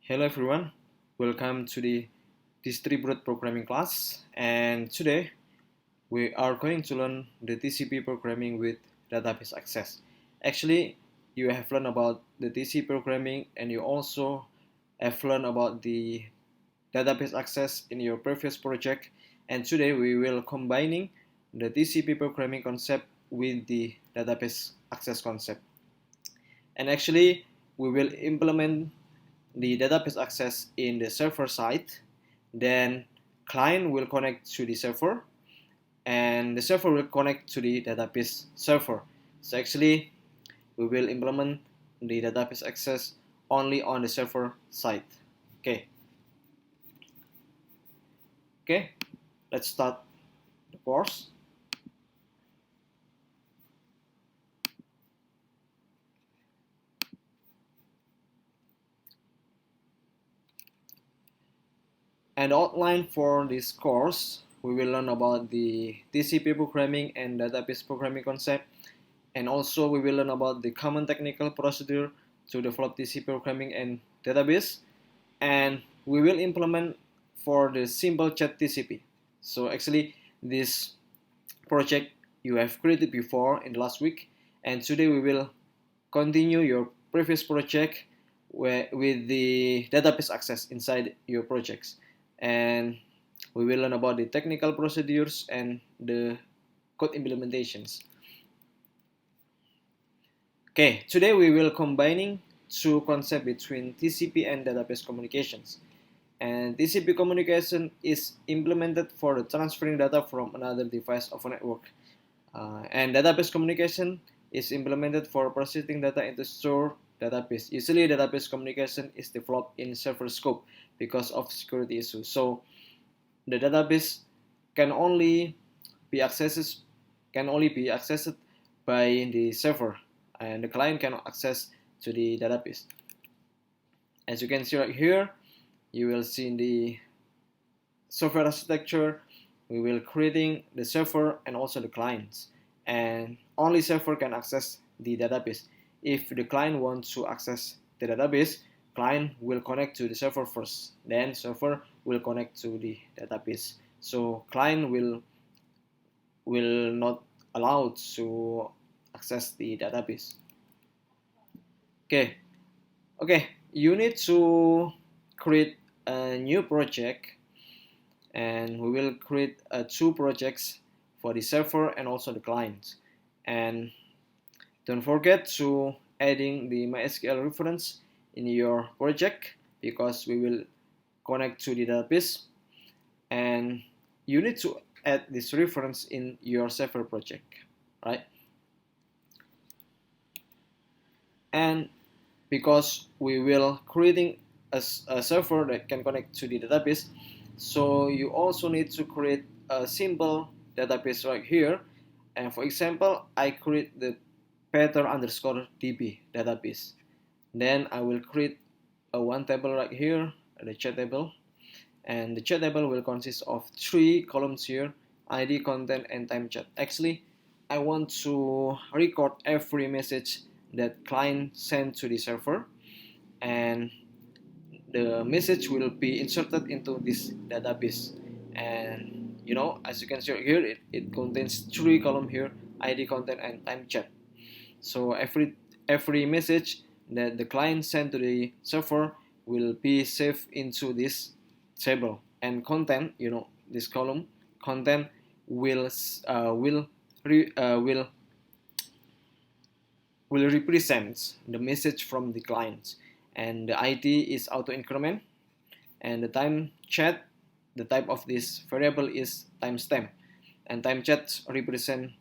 Hello everyone, welcome to the distributed programming class, and today we are going to learn the TCP programming with database access. Actually, you have learned about the TCP programming and you also have learned about the database access in your previous project, and today we will combining the TCP programming concept with the database access concept. And actually, we will implement the database access in the server side, then client will connect to the server and the server will connect to the database server. So actually we will implement the database access only on the server side. Okay, let's start the course. And outline for this course, we will learn about the TCP programming and database programming concept, and also we will learn about the common technical procedure to develop TCP programming and database, and we will implement for the simple chat TCP. So actually this project you have created before in the last week, and today we will continue your previous project with the database access inside your projects, and we will learn about the technical procedures and the code implementations. Okay, today we will combining two concepts between TCP and database communications. And TCP communication is implemented for the transferring data from another device of a network. And database communication is implemented for processing data into stored database. Usually database communication is developed in server scope because of security issues. So the database can only be accessed by the server, and the client cannot access to the database. As you can see right here, you will see in the software architecture, we will creating the server and also the clients, and only server can access the database. If the client wants to access the database, client will connect to the server first, then server will connect to the database. So client will not allowed to access the database. Okay, you need to create a new project, and we will create two projects for the server and also the client. And don't forget to adding the MySQL reference in your project because we will connect to the database, and you need to add this reference in your server project, right? And because we will creating a server that can connect to the database, so you also need to create a simple database right here. And for example, I create the Peter_DB database. Then I will create a one table right here, the chat table, and the chat table will consist of three columns here: ID, content, and time chat. Actually, I want to record every message that client sent to the server, and the message will be inserted into this database. And as you can see here, it contains three columns here: ID, content, and time chat. So every message that the client sent to the server will be saved into this table, and content, this column content will represent the message from the client, and the ID is auto increment, and the time chat, the type of this variable is timestamp, and time chat represent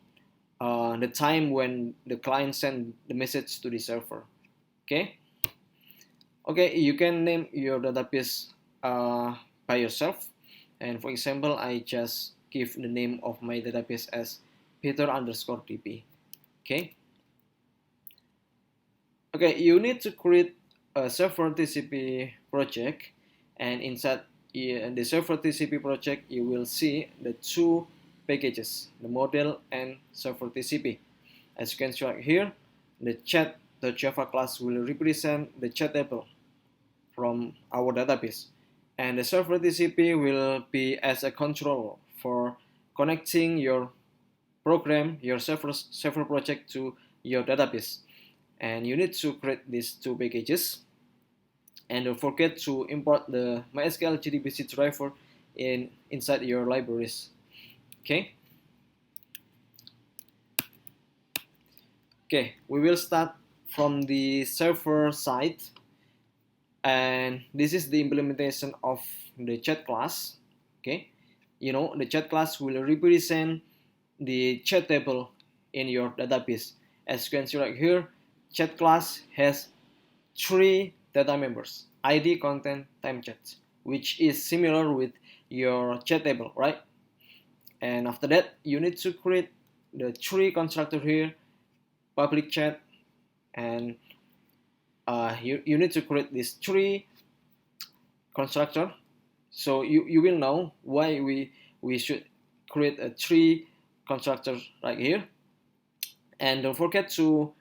the time when the client sent the message to the server. Okay, you can name your database by yourself, and for example, I just give the name of my database as Peter_DB. Okay, you need to create a server TCP project, and inside the server TCP project you will see the two packages, the model and server TCP. As you can see right here, the chat.java class will represent the chat table from our database, and the server TCP will be as a controller for connecting your program, your server project to your database. And you need to create these two packages, and don't forget to import the MySQL JDBC driver inside your libraries. Okay. Okay, we will start from the server side, and this is the implementation of the chat class. Okay, the chat class will represent the chat table in your database. As you can see right here, chat class has 3 data members: ID, content, time chat, which is similar with your chat table, right? And after that, you need to create the 3 constructor here: public chat, and you need to create these 3 constructor. So you will know why we should create a 3 constructor right here. And don't forget to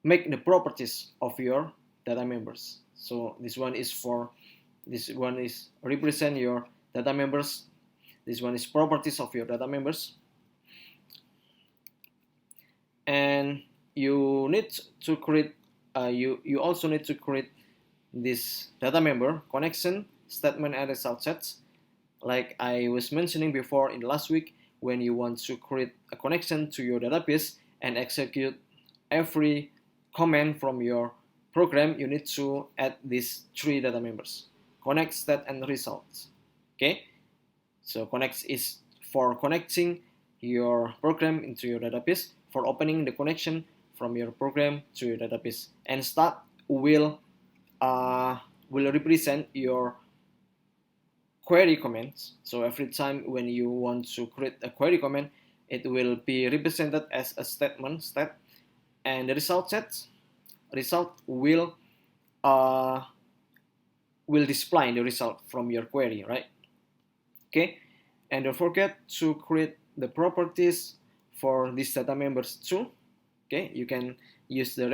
make the properties of your data members. So this one is represent your data members. This one is properties of your data members. And you need to create you also need to create this data member connection statement and result sets, like I was mentioning before in last week. When you want to create a connection to your database and execute every command from your program, you need to add these 3 data members: connect, stat, and results. Okay, so connect is for connecting your program into your database, for opening the connection from your program to your database, and start will represent your query commands. So every time when you want to create a query command, it will be represented as a statement stat, and the result will display the result from your query, right? Okay, and don't forget to create the properties for these data members too. Okay, you can use the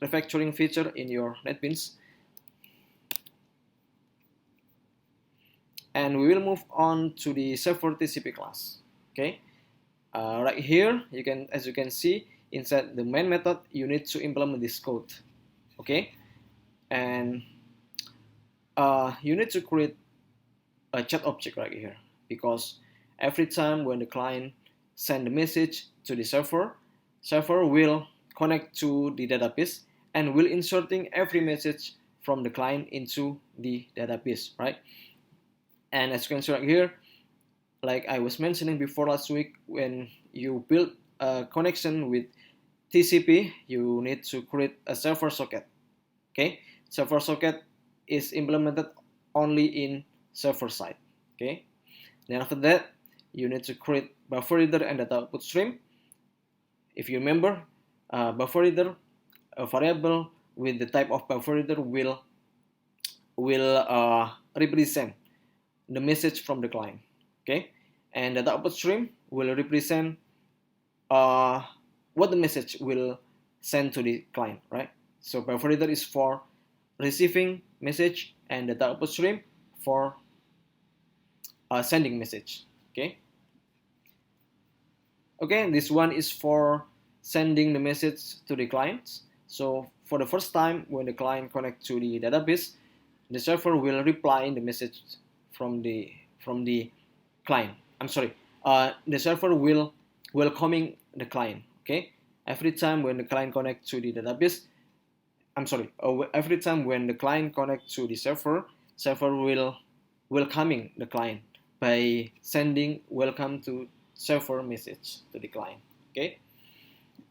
refactoring feature in your NetBeans. And we will move on to the server TCP class. Okay, right here as you can see, inside the main method, you need to implement this code. Okay, and you need to create a chat object right here, because every time when the client send a message to the server will connect to the database and will inserting every message from the client into the database, right? And as you can see right here, like I was mentioning before last week, when you build a connection with TCP, you need to create a server socket. Okay, server socket is implemented only in server side. Okay, then after that, you need to create buffer reader and data output stream. If you remember, buffer reader, a variable with the type of buffer reader will represent the message from the client. Okay, and the output stream will represent what the message will send to the client, right? So buffer reader is for receiving message, and the output stream for sending message. Okay, this one is for sending the message to the clients. So for the first time when the client connect to the database, the server will reply in the message from the client. The server will welcoming the client. Okay, every time when the client connect to the database, every time when the client connect to the server will welcoming the client by sending welcome to server message to the client. Okay,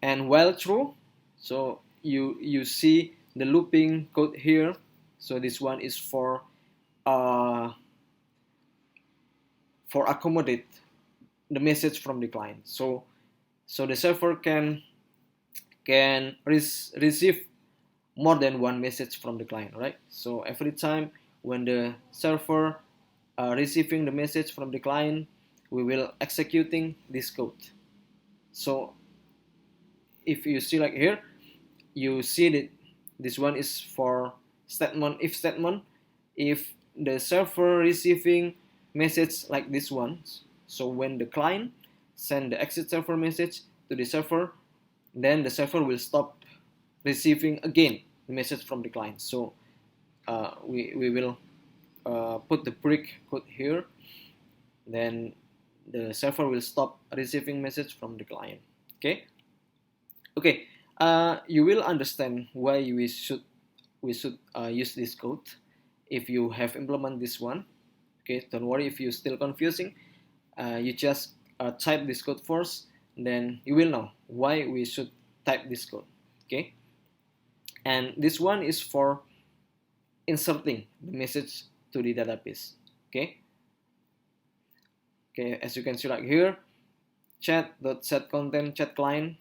and while true, so you see the looping code here. So this one is for accommodate the message from the client. So the server can receive more than one message from the client, right? So every time when the server receiving the message from the client, we will executing this code. So if you see like here, you see this one is for statement, if statement. If the server receiving message like this one, so when the client send the exit server message to the server, then the server will stop receiving again the message from the client. So we will put the break code here, then the server will stop receiving message from the client. Okay. You will understand why we should use this code if you have implemented this one. Okay, don't worry if you're still confusing. You just type this code first, then you will know why we should type this code. Okay, and this one is for inserting the message to the database. Okay, as you can see right here, chat.setContent chat client.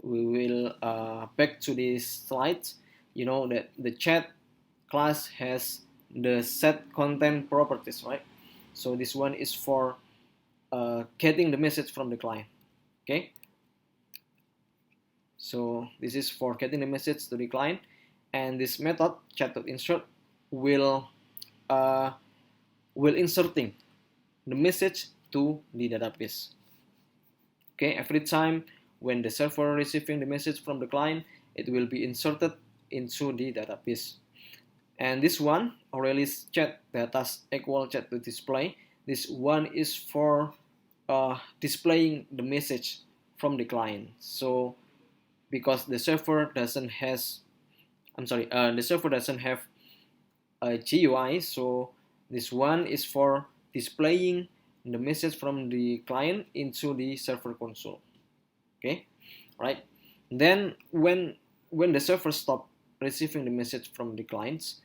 We will back to this slide. You know that the chat class has the set content properties, right? So this one is for getting the message from the client. Okay, so this is for getting the message to the client, and this method chat.insert will inserting the message to the database. Okay, every time when the server receiving the message from the client, it will be inserted into the database. And this one, release chat data equal chat to display. This one is for displaying the message from the client. So because the server doesn't have a GUI, so this one is for displaying the message from the client into the server console. Okay, right? Then when the server stop receiving the message from the clients,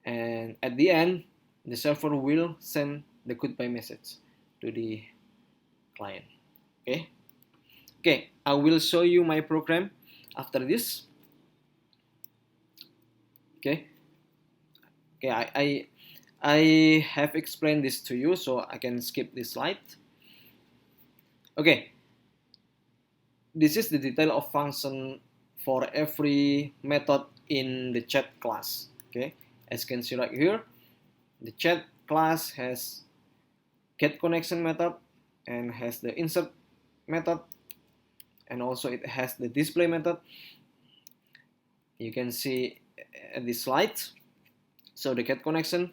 and at the end the server will send the goodbye message to the client. Okay, I will show you my program after this. Okay, I have explained this to you, so I can skip this slide. Okay, this is the detail of function for every method in the chat class. Okay, as you can see right here, the chat class has get connection method and has the insert method, and also it has the display method. You can see at this slide. So the get connection,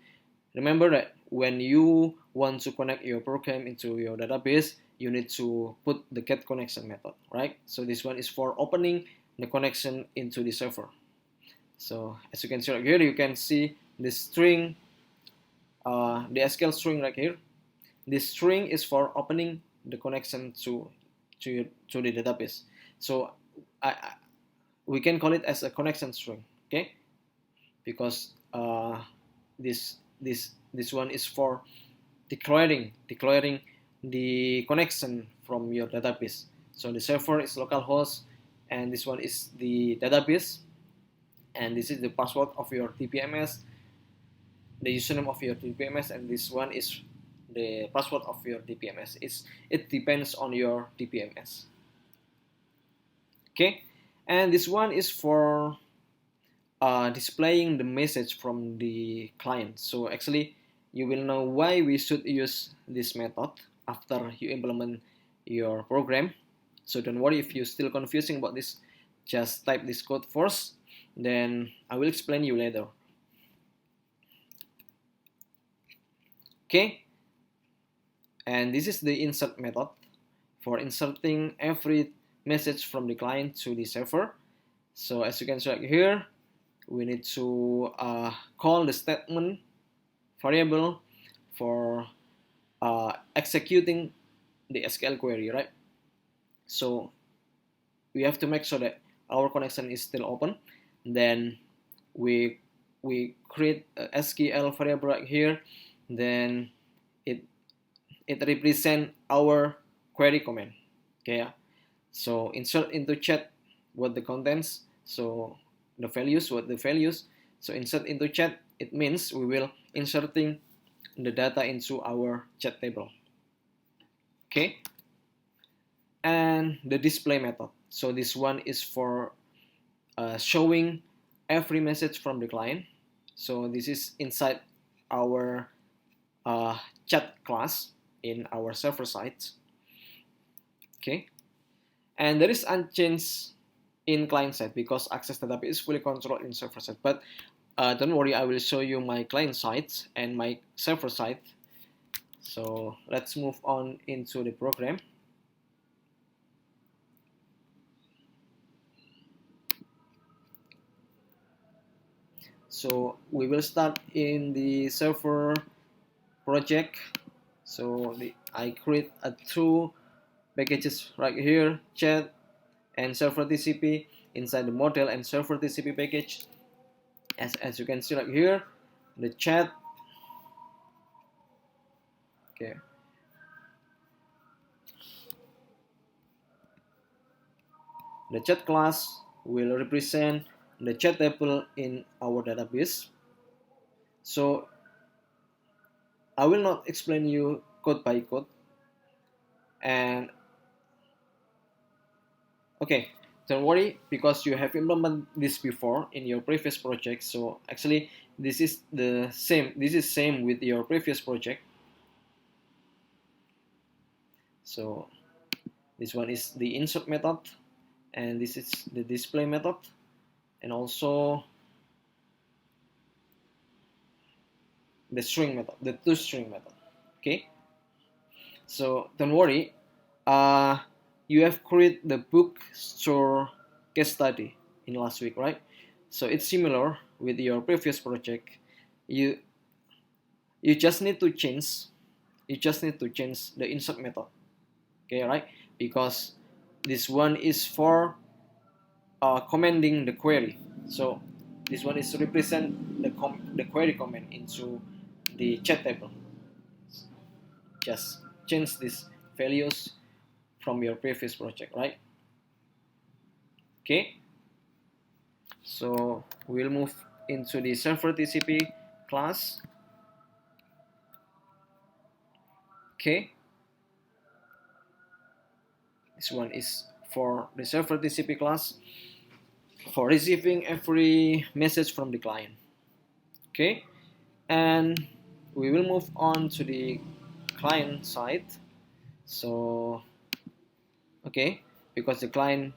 remember that when you want to connect your program into your database, you need to put the get connection method, right? So this one is for opening the connection into the server. So as you can see right here, you can see the string, the SQL string right here. This string is for opening the connection to the database. So we can call it as a connection string, okay? Because this one is for declaring the connection from your database. So the server is localhost, and this one is the database, and this is the password of your DBMS, the username of your DBMS, and this one is the password of your DBMS. It depends on your DBMS. Okay, and this one is for displaying the message from the client. So actually, you will know why we should use this method after you implement your program. So don't worry if you're still confusing about this. Just type this code first, then I will explain you later. Okay, and this is the insert method for inserting every message from the client to the server. So as you can see here, we need to call the statement variable for executing the SQL query, right? So we have to make sure that our connection is still open. Then we create a SQL variable right here. Then it represents our query command. Okay, so insert into chat what the contents. So the values, what the values. So insert into chat, it means we will inserting the data into our chat table. Okay, and the display method. So this one is for showing every message from the client. So this is inside our chat class in our server side. Okay, and there is unchanged in client side because access database is fully controlled in server side. But don't worry, I will show you my client side and my server side. So let's move on into the program. So we will start in the server project. So I create two packages right here, chat and server TCP inside the model and server TCP package. As you can see right here, the chat. Okay. The chat class will represent the chat table in our database. So I will not explain you code by code. And okay, don't worry because you have implemented this before in your previous project. So actually this is the same. This is same with your previous project. So this one is the insert method, and this is the display method, and also the string method, the toString method. Okay, so don't worry, you have created the bookstore case study in last week, right? So it's similar with your previous project. You you just need to change the insert method. Okay, right? Because this one is for commenting the query. So this one is to represent the query comment into the chat table. Just change these values from your previous project, right? Okay. So we'll move into the server TCP class. Okay. This one is for the server TCP class for receiving every message from the client. Okay, and we will move on to the client side. So okay, because the client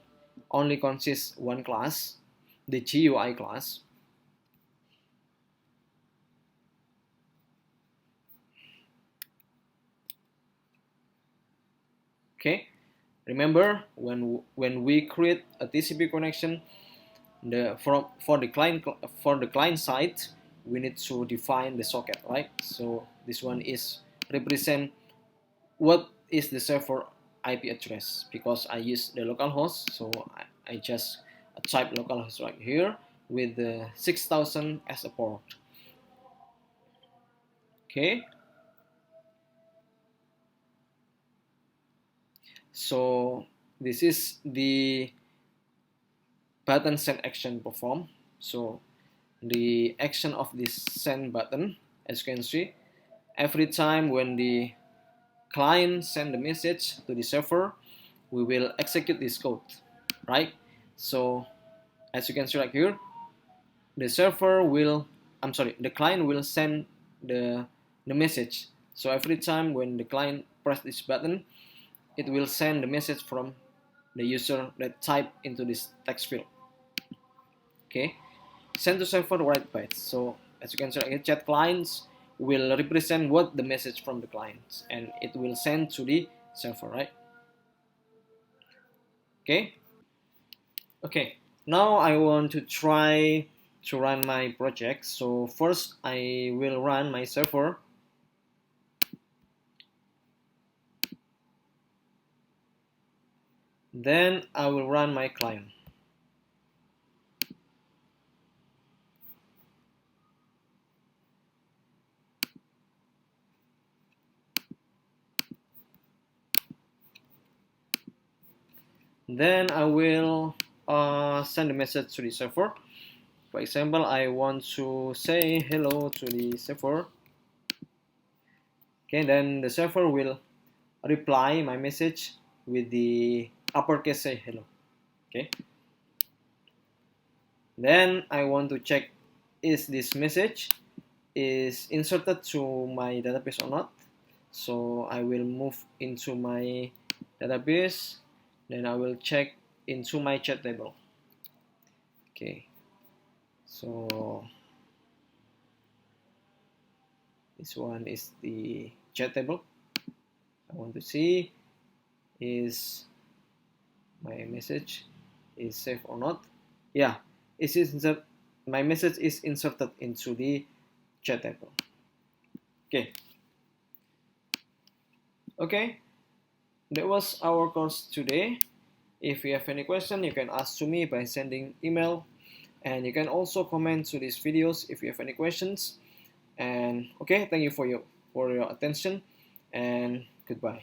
only consists one class, the GUI class. Okay, remember when we create a TCP connection, for the client side, we need to define the socket, right? So this one is represent what is the server IP address because I use the localhost, so I just type localhost right here with the 6000 as a port. Okay, so this is the button send action perform. So the action of this send button, as you can see, every time when the client send the message to the server, we will execute this code, right? So as you can see right here, the server will, the client will send the message. So every time when the client press this button, it will send the message from the user that type into this text field. Okay, send to server write bytes. So as you can see, chat clients will represent what the message from the client, and it will send to the server, right? Okay. Okay. Now I want to try to run my project. So first I will run my server. Then I will run my client. Then I will send a message to the server. For example, I want to say hello to the server. Okay, then the server will reply my message with the uppercase say hello. Okay. Then I want to check is this message is inserted to my database or not. So I will move into my database, then I will check into my chat table. Okay, so this one is the chat table. I want to see is my message is saved or not. Yeah, it is insert, my message is inserted into the chat table. Okay. Okay, that was our course today. If you have any question, you can ask to me by sending email, and you can also comment to these videos if you have any questions. And okay, thank you for your attention, and goodbye.